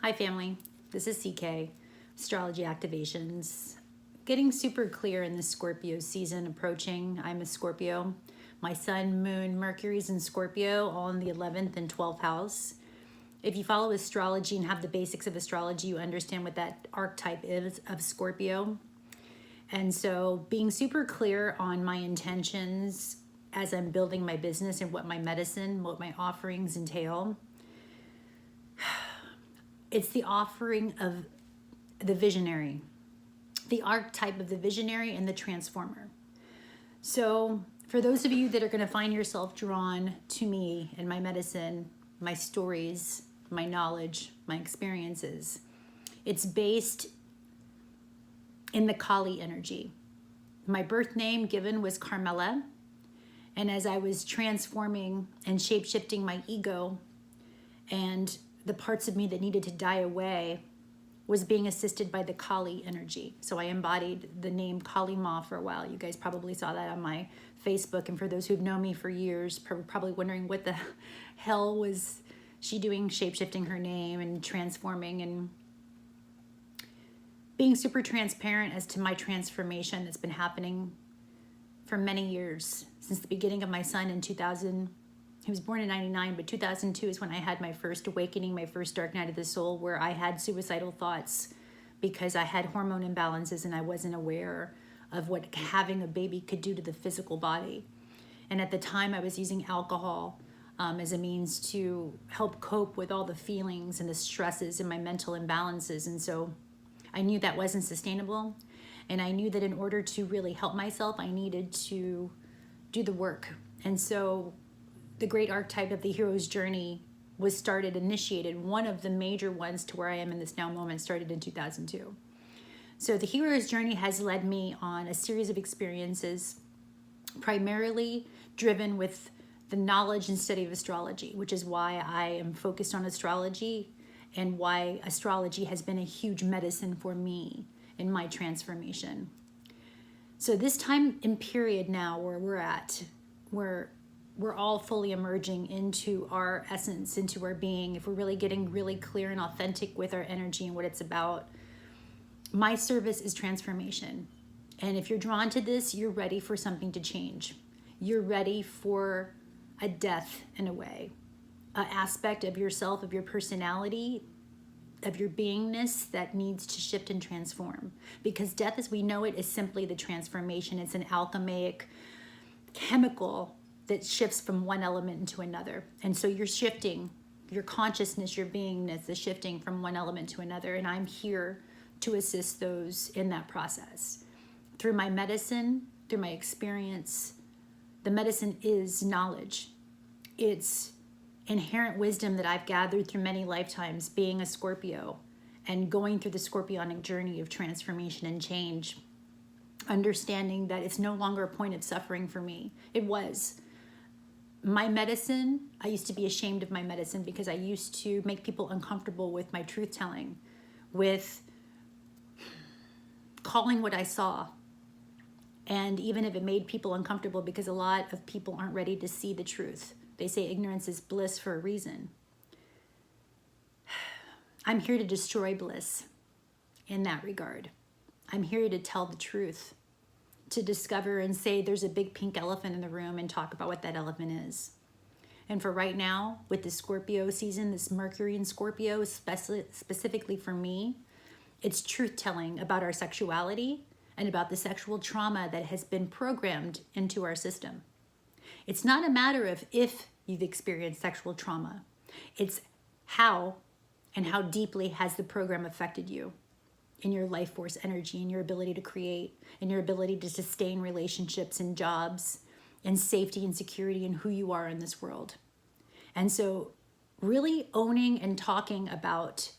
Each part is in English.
Hi family, this is CK, Astrology Activations. Getting super clear in the Scorpio season approaching. I'm a Scorpio. My sun, moon, Mercury's in Scorpio, all in the 11th and 12th house. If you follow astrology and have the basics of astrology, you understand what that archetype is of Scorpio. And so being super clear on my intentions as I'm building my business and what my medicine, what my offerings entail. It's the offering of the visionary, the archetype of the visionary and the transformer. So for those of you that are going to find yourself drawn to me and my medicine, my stories, my knowledge, my experiences, it's based in the Kali energy. My birth name given was Carmela. And as I was transforming and shape-shifting my ego and the parts of me that needed to die away, was being assisted by the Kali energy. So I embodied the name Kali Ma for a while. You guys probably saw that on my Facebook. And for those who've known me for years, probably wondering what the hell was she doing, shape-shifting her name and transforming and being super transparent as to my transformation that's been happening for many years, since the beginning of my son in 2000. He was born in 99, but 2002 is when I had my first awakening, my first dark night of the soul, where I had suicidal thoughts because I had hormone imbalances and I wasn't aware of what having a baby could do to the physical body. And at the time I was using alcohol as a means to help cope with all the feelings and the stresses and my mental imbalances. And so I knew that wasn't sustainable. And I knew that in order to really help myself, I needed to do the work. And so the great archetype of the hero's journey was initiated. One of the major ones to where I am in this now moment started in 2002. So the hero's journey has led me on a series of experiences, primarily driven with the knowledge and study of astrology, which is why I am focused on astrology and why astrology has been a huge medicine for me in my transformation. So this time in period now where we're at, where we're all fully emerging into our essence, into our being, if we're really getting really clear and authentic with our energy and what it's about, my service is transformation. And if you're drawn to this, you're ready for something to change. You're ready for a death in a way, an aspect of yourself, of your personality, of your beingness that needs to shift and transform. Because death as we know it is simply the transformation. It's an alchemic chemical that shifts from one element into another. And so you're shifting, your consciousness, your beingness is shifting from one element to another. And I'm here to assist those in that process. Through my medicine, through my experience, the medicine is knowledge. It's inherent wisdom that I've gathered through many lifetimes being a Scorpio and going through the Scorpionic journey of transformation and change, understanding that it's no longer a point of suffering for me. It was. My medicine, I used to be ashamed of my medicine because I used to make people uncomfortable with my truth telling, with calling what I saw. And even if it made people uncomfortable, because a lot of people aren't ready to see the truth. They say ignorance is bliss for a reason. I'm here to destroy bliss in that regard. I'm here to tell the truth, to discover and say there's a big pink elephant in the room and talk about what that elephant is. And for right now, with the Scorpio season, this Mercury in Scorpio, specifically for me, it's truth-telling about our sexuality and about the sexual trauma that has been programmed into our system. It's not a matter of if you've experienced sexual trauma. It's how and how deeply has the program affected you in your life force energy, in your ability to create, in your ability to sustain relationships and jobs and safety and security in who you are in this world. And so really owning and talking about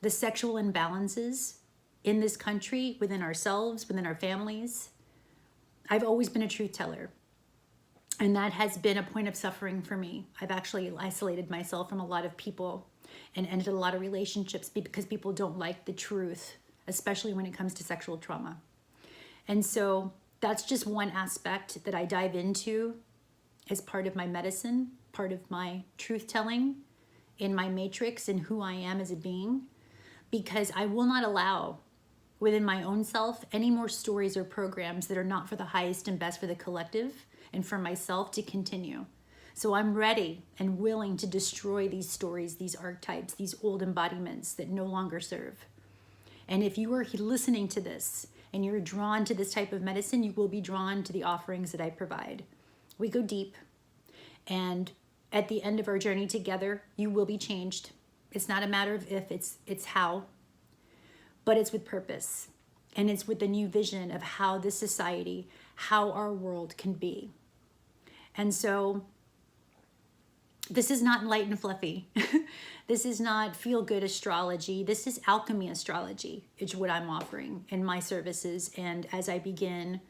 the sexual imbalances in this country, within ourselves, within our families. I've always been a truth teller. And that has been a point of suffering for me. I've actually isolated myself from a lot of people and ended a lot of relationships because people don't like the truth, especially when it comes to sexual trauma. And so that's just one aspect that I dive into as part of my medicine, part of my truth telling, in my matrix and who I am as a being, because I will not allow within my own self any more stories or programs that are not for the highest and best for the collective and for myself to continue. So I'm ready and willing to destroy these stories, these archetypes, these old embodiments that no longer serve. And if you are listening to this and you're drawn to this type of medicine, you will be drawn to the offerings that I provide. We go deep, and at the end of our journey together, you will be changed. It's not a matter of if, it's how, but it's with purpose. And it's with the new vision of how this society, how our world can be. And so this is not light and fluffy. This is not feel-good astrology. This is alchemy astrology. It's what I'm offering in my services. And as I begin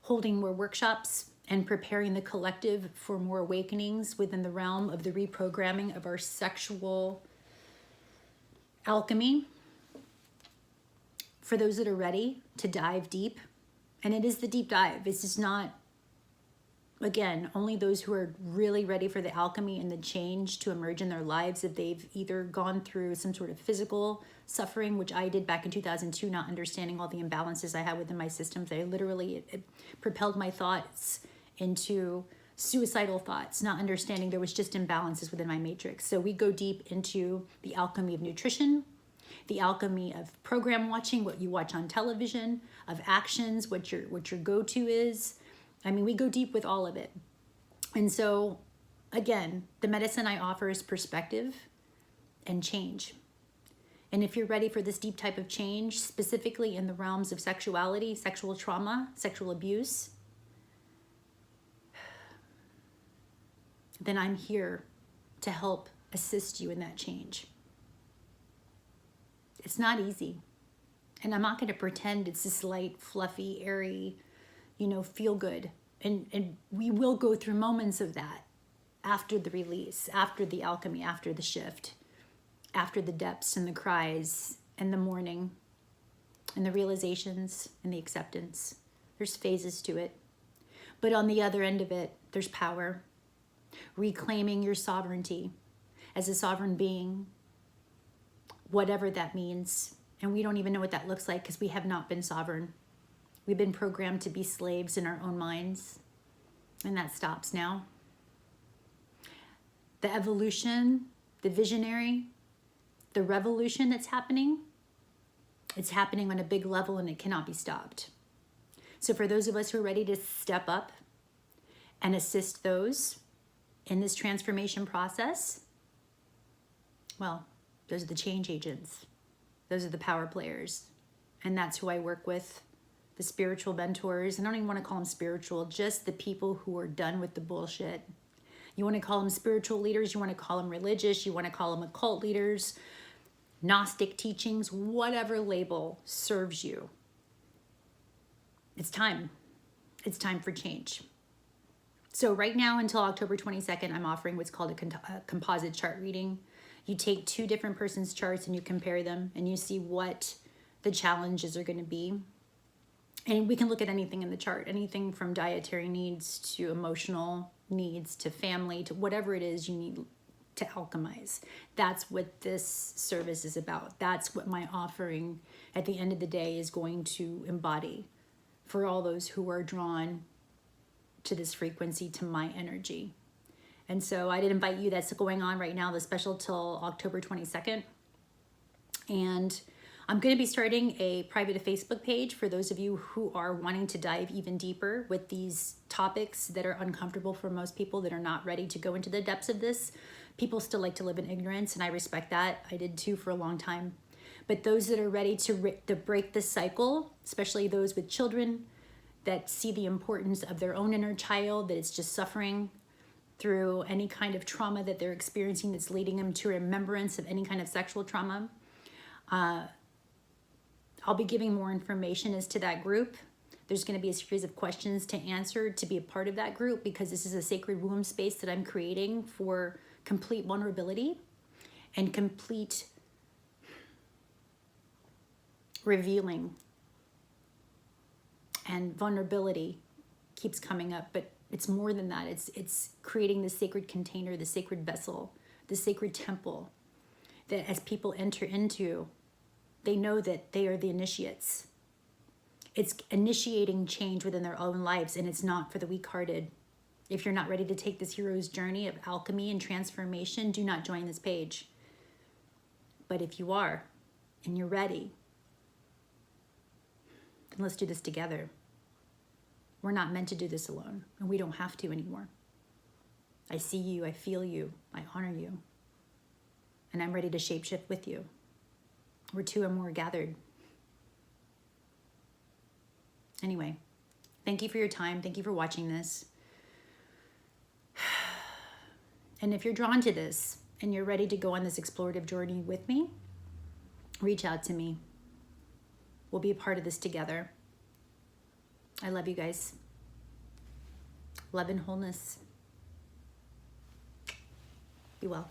holding more workshops and preparing the collective for more awakenings within the realm of the reprogramming of our sexual alchemy, for those that are ready to dive deep, and it is the deep dive. This is not, again, only those who are really ready for the alchemy and the change to emerge in their lives, if they've either gone through some sort of physical suffering, which I did back in 2002, not understanding all the imbalances I had within my systems. I literally, it propelled my thoughts into suicidal thoughts, not understanding there was just imbalances within my matrix. So we go deep into the alchemy of nutrition, the alchemy of program watching, what you watch on television, of actions, what your go-to is. I mean, we go deep with all of it. And so, again, the medicine I offer is perspective and change. And if you're ready for this deep type of change, specifically in the realms of sexuality, sexual trauma, sexual abuse, then I'm here to help assist you in that change. It's not easy. And I'm not going to pretend it's this light, fluffy, airy, feel good. And we will go through moments of that after the release, after the alchemy, after the shift, after the depths and the cries and the mourning and the realizations and the acceptance. There's phases to it. But on the other end of it, there's power. Reclaiming your sovereignty as a sovereign being, whatever that means. And we don't even know what that looks like because we have not been sovereign. We've been programmed to be slaves in our own minds, and that stops now. The evolution, the visionary, the revolution that's happening, it's happening on a big level and it cannot be stopped. So for those of us who are ready to step up and assist those in this transformation process, well, those are the change agents. Those are the power players. And that's who I work with. The spiritual mentors. I don't even want to call them spiritual, just the people who are done with the bullshit. You want to call them spiritual leaders, you want to call them religious, you want to call them occult leaders, Gnostic teachings, whatever label serves you. It's time. It's time for change. So right now until October 22nd, I'm offering what's called a composite chart reading. You take two different persons' charts and you compare them and you see what the challenges are going to be. And we can look at anything in the chart, anything from dietary needs to emotional needs to family to whatever it is you need to alchemize. That's what this service is about. That's what my offering at the end of the day is going to embody for all those who are drawn to this frequency, to my energy. And so I did invite you, that's going on right now, the special till October 22nd. And I'm going to be starting a private Facebook page for those of you who are wanting to dive even deeper with these topics that are uncomfortable for most people that are not ready to go into the depths of this. People still like to live in ignorance, and I respect that. I did too for a long time. But those that are ready to break the cycle, especially those with children that see the importance of their own inner child, that it's just suffering through any kind of trauma that they're experiencing that's leading them to remembrance of any kind of sexual trauma. I'll be giving more information as to that group. There's going to be a series of questions to answer to be a part of that group, because this is a sacred womb space that I'm creating for complete vulnerability and complete revealing. And vulnerability keeps coming up, but it's more than that. It's creating the sacred container, the sacred vessel the sacred temple that as people enter into, they know that they are the initiates. It's initiating change within their own lives, and it's not for the weak-hearted. If you're not ready to take this hero's journey of alchemy and transformation, do not join this page. But if you are, and you're ready, then let's do this together. We're not meant to do this alone, and we don't have to anymore. I see you, I feel you, I honor you, and I'm ready to shapeshift with you. We're two or more gathered. Anyway, thank you for your time. Thank you for watching this. And if you're drawn to this and you're ready to go on this explorative journey with me, reach out to me. We'll be a part of this together. I love you guys. Love and wholeness. Be well.